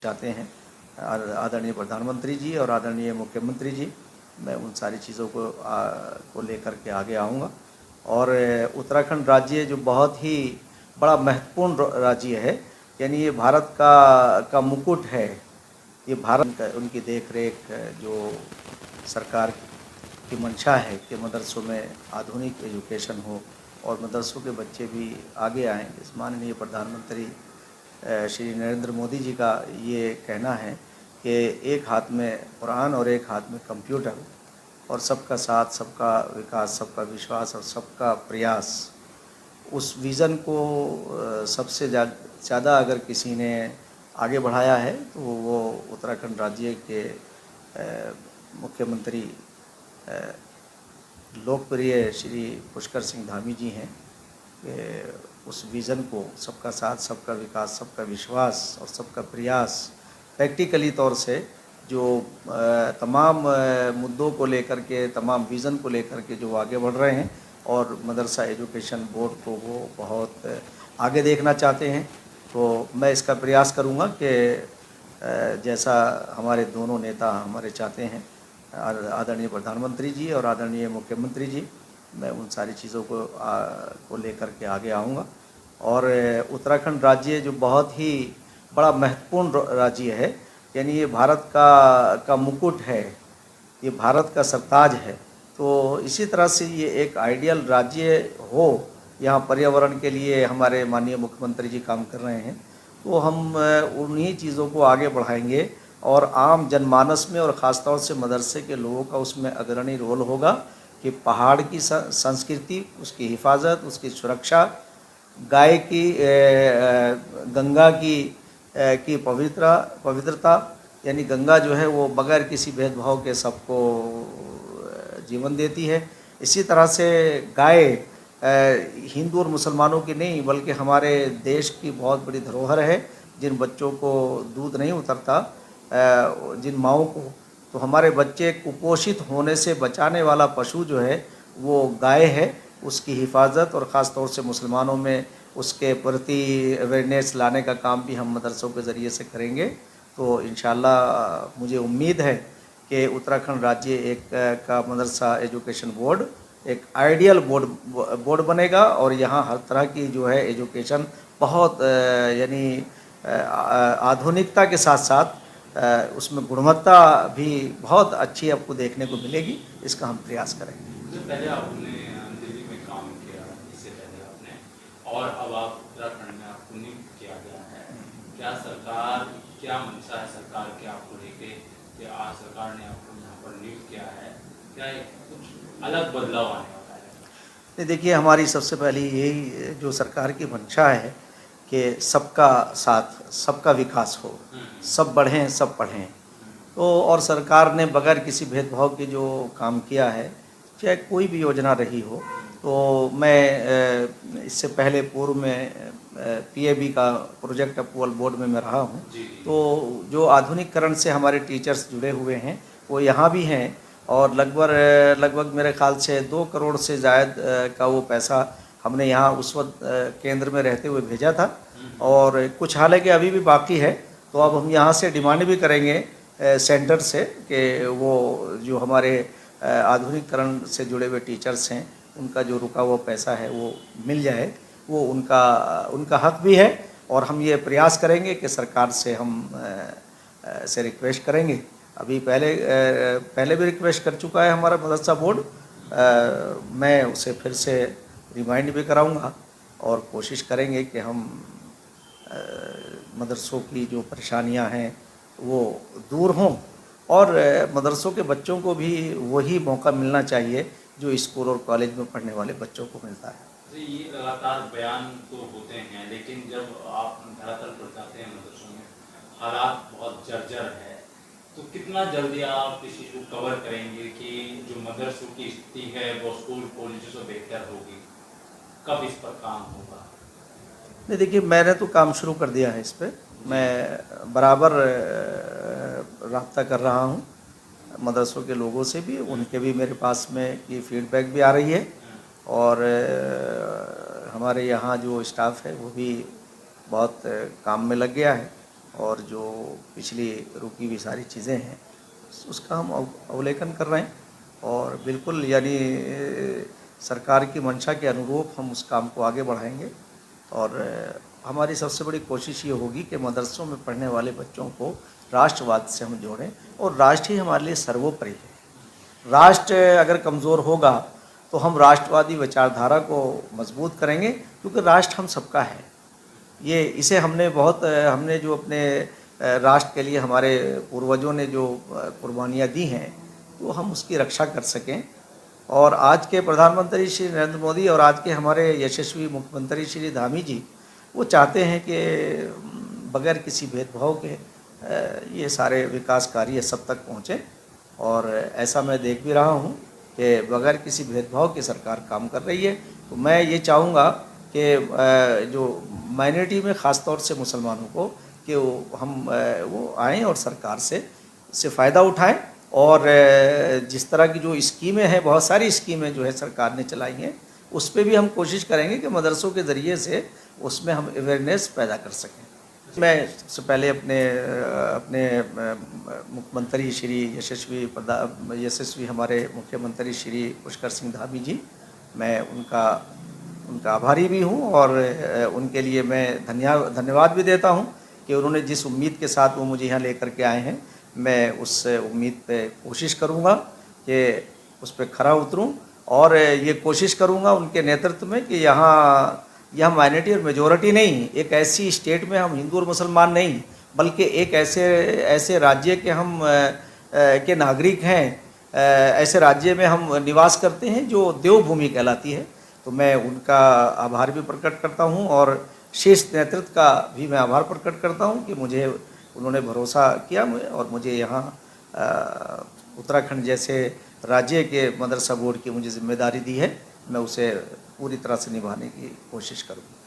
चाहते हैं आदरणीय प्रधानमंत्री जी और आदरणीय मुख्यमंत्री जी। मैं उन सारी चीज़ों को लेकर के आगे आऊँगा। और उत्तराखंड राज्य जो बहुत ही बड़ा महत्वपूर्ण राज्य है, यानी ये भारत का मुकुट है। ये भारत उनकी देख रेख जो सरकार की मंशा है कि मदरसों में आधुनिक एजुकेशन हो और मदरसों के बच्चे भी आगे आएँ। इस माननीय प्रधानमंत्री श्री नरेंद्र मोदी जी का ये कहना है कि एक हाथ में कुरान और एक हाथ में कंप्यूटर, और सबका साथ, सबका विकास, सबका विश्वास और सबका प्रयास। उस विज़न को सबसे ज़्यादा अगर किसी ने आगे बढ़ाया है तो वो उत्तराखंड राज्य के मुख्यमंत्री लोकप्रिय श्री पुष्कर सिंह धामी जी हैं। उस विज़न को, सबका साथ, सबका विकास, सबका विश्वास और सबका प्रयास, प्रैक्टिकली तौर से जो तमाम मुद्दों को लेकर के, तमाम विज़न को लेकर के जो आगे बढ़ रहे हैं और मदरसा एजुकेशन बोर्ड को वो बहुत आगे देखना चाहते हैं। तो मैं इसका प्रयास करूँगा कि जैसा हमारे दोनों नेता हमारे चाहते हैं, आदरणीय प्रधानमंत्री जी और आदरणीय मुख्यमंत्री जी, मैं उन सारी चीज़ों को लेकर के आगे आऊँगा। और उत्तराखंड राज्य जो बहुत ही बड़ा महत्वपूर्ण राज्य है, यानी ये भारत का मुकुट है, ये भारत का सरताज है। तो इसी तरह से ये एक आइडियल राज्य हो। यहाँ पर्यावरण के लिए हमारे माननीय मुख्यमंत्री जी काम कर रहे हैं, तो हम उन्हीं चीज़ों को आगे बढ़ाएंगे और आम जनमानस में और ख़ास तौर से मदरसे के लोगों का उसमें अग्रणी रोल होगा कि पहाड़ की संस्कृति, उसकी हिफाजत, उसकी सुरक्षा, गाय की गंगा की पवित्रता, यानी गंगा जो है वो बगैर किसी भेदभाव के सबको जीवन देती है। इसी तरह से गाय हिंदू और मुसलमानों की नहीं बल्कि हमारे देश की बहुत बड़ी धरोहर है। जिन बच्चों को दूध नहीं उतरता, जिन माँओं को, तो हमारे बच्चे कुपोषित होने से बचाने वाला पशु जो है वो गाय है। उसकी हिफाजत और ख़ास तौर से मुसलमानों में उसके प्रति अवेयरनेस लाने का काम भी हम मदरसों के ज़रिए से करेंगे। तो इंशाअल्लाह मुझे उम्मीद है कि उत्तराखंड राज्य एक का मदरसा एजुकेशन बोर्ड एक आइडियल बोर्ड बनेगा और यहाँ हर तरह की जो है एजुकेशन बहुत यानी आधुनिकता के साथ साथ उसमें गुणवत्ता भी बहुत अच्छी आपको देखने को मिलेगी। इसका हम प्रयास करेंगे। पहले आपने दिल्ली में काम किया, इससे पहले आपने, और अब आप उत्तराखंड में आपको नियुक्त किया गया है। क्या सरकार, क्या मंशा है सरकार के आपको लेके कि आज सरकार ने आपको यहाँ पर नियुक्त किया है, क्या कुछ अलग बदलाव आने वाला है? नहीं, देखिए, हमारी सबसे पहली यही जो सरकार की मंशा है कि सबका साथ, सबका विकास हो, सब बढ़ें, सब पढ़ें। तो और सरकार ने बगैर किसी भेदभाव के जो काम किया है, चाहे कोई भी योजना रही हो, तो मैं इससे पहले पूर्व में पीएबी का प्रोजेक्ट अप्रूवल बोर्ड में मैं रहा हूँ। तो जो आधुनिकीकरण से हमारे टीचर्स जुड़े हुए हैं वो यहाँ भी हैं और लगभग मेरे ख्याल से 2 करोड़ से ज़ायद का वो पैसा हमने यहाँ उस वक्त केंद्र में रहते हुए भेजा था और कुछ हालांकि अभी भी बाकी है। तो अब हम यहाँ से डिमांड भी करेंगे सेंटर से कि वो जो हमारे आधुनिकीकरण से जुड़े हुए टीचर्स हैं उनका जो रुका हुआ पैसा है वो मिल जाए। वो उनका हक भी है और हम ये प्रयास करेंगे कि सरकार से हम से रिक्वेस्ट करेंगे। अभी पहले भी रिक्वेस्ट कर चुका है हमारा मदरसा बोर्ड। मैं उसे फिर से रिमाइंड भी कराऊंगा और कोशिश करेंगे कि हम मदरसों की जो परेशानियां हैं वो दूर हों और मदरसों के बच्चों को भी वही मौका मिलना चाहिए जो स्कूल और कॉलेज में पढ़ने वाले बच्चों को मिलता है। ये लगातार बयान तो होते हैं, लेकिन जब आप धरातल पर जाते हैं मदरसों में हालात बहुत जर्जर है, तो कितना जल्दी आप इस चीज़ को कवर करेंगे कि जो मदरसों की स्थिति है वो स्कूल कॉलेजों से बेहतर होगी? कब इस पर काम होगा? नहीं, देखिए, मैंने तो काम शुरू कर दिया है इस पर। मैं बराबर राब्ता कर रहा हूँ मदरसों के लोगों से भी, उनके भी मेरे पास में की फीडबैक भी आ रही है और हमारे यहाँ जो स्टाफ है वो भी बहुत काम में लग गया है। और जो पिछली रुकी हुई सारी चीज़ें हैं उसका हम अवलोकन कर रहे हैं और बिल्कुल यानी सरकार की मंशा के अनुरूप हम उस काम को आगे बढ़ाएंगे। और हमारी सबसे बड़ी कोशिश ये होगी कि मदरसों में पढ़ने वाले बच्चों को राष्ट्रवाद से हम जोड़ें और राष्ट्र ही हमारे लिए सर्वोपरि है। राष्ट्र अगर कमज़ोर होगा तो हम राष्ट्रवादी विचारधारा को मजबूत करेंगे, क्योंकि राष्ट्र हम सबका है। ये इसे हमने जो अपने राष्ट्र के लिए हमारे पूर्वजों ने जो कुर्बानियाँ दी हैं तो हम उसकी रक्षा कर सकें। और आज के प्रधानमंत्री श्री नरेंद्र मोदी और आज के हमारे यशस्वी मुख्यमंत्री श्री धामी जी वो चाहते हैं कि बगैर किसी भेदभाव के ये सारे विकास कार्य सब तक पहुँचें। और ऐसा मैं देख भी रहा हूँ कि बगैर किसी भेदभाव की सरकार काम कर रही है। तो मैं ये चाहूँगा कि जो माइनॉरिटी में ख़ास तौर से मुसलमानों को कि वो आएँ और सरकार से फ़ायदा उठाएं। और जिस तरह की जो स्कीमें हैं, बहुत सारी स्कीमें जो है सरकार ने चलाई हैं, उस पर भी हम कोशिश करेंगे कि मदरसों के ज़रिए से उसमें हम अवेयरनेस पैदा कर सकें। मैं सबसे पहले अपने मुख्यमंत्री श्री यशस्वी हमारे मुख्यमंत्री श्री पुष्कर सिंह धामी जी, मैं उनका आभारी भी हूँ और उनके लिए मैं धन्यवाद भी देता हूँ कि उन्होंने जिस उम्मीद के साथ वो मुझे यहाँ लेकर के आए हैं, मैं उस उम्मीद पे कोशिश करूँगा कि उस पर खरा उतरूँ और ये कोशिश करूँगा उनके नेतृत्व में कि यह माइनॉरिटी और मेजॉरिटी नहीं, एक ऐसी स्टेट में हम हिंदू और मुसलमान नहीं, बल्कि एक ऐसे राज्य के हम के नागरिक हैं, ऐसे राज्य में हम निवास करते हैं जो देवभूमि कहलाती है। तो मैं उनका आभार भी प्रकट करता हूँ और शीर्ष नेतृत्व का भी मैं आभार प्रकट करता हूँ कि मुझे उन्होंने भरोसा किया और मुझे यहाँ उत्तराखंड जैसे राज्य के मदरसा बोर्ड की मुझे जिम्मेदारी दी है। मैं उसे पूरी तरह से निभाने की कोशिश करूँगा।